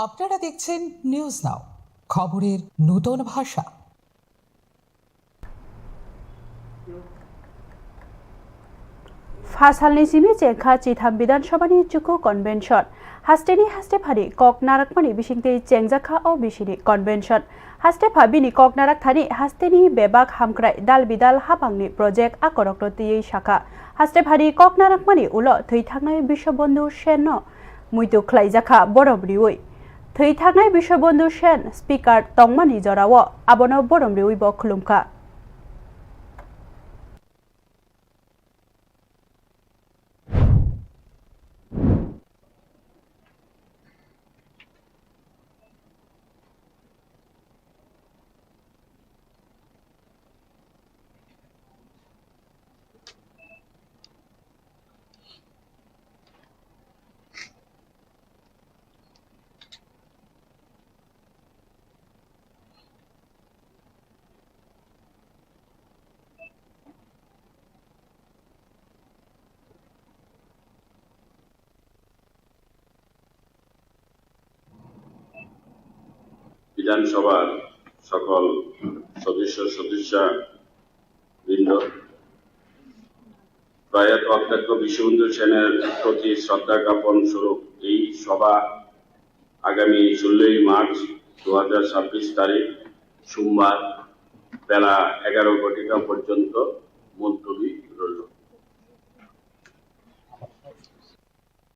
আপনারা দেখছেন news now, খবরের নতুন ভাষা। फासालनि सिमि चेखा चिथाम विधानसभानि चुकु कन्वेन्शन हास्टेनि हास्टेफारि कक नाराकमानि बिसिंते चेंजाखा ओ बिसिनि कन्वेन्शन हास्टेफा बिनि कक नाराक थानि हास्टेनि बेबाक हामक्राय दाल बिदाल हाबांनि प्रोजेक्ट आकरक्तति शाखा हास्टेफारि कक नाराकमानि उलो थैथांनाय बिश्वबन्धु सेन मुइतु ख्लाइजाखा बरमरिउइ थैथांनाय बिश्वबन्धु सेन स्पिकार तंमानि जराव आबनो बरमरिउइ ब खुलुमखा বিধানসভার সকল সদস্যবৃন্দ, প্রয়াত অধ্যক্ষ বিশ্ববন্ধু সেনের প্রতি শ্রদ্ধা জ্ঞাপন স্বরূপ এই সভা আগামী 16 মার্চ 2026 তারিখ সোমবার বেলা 11 ঘটিকা পর্যন্ত মুলতবি রইল।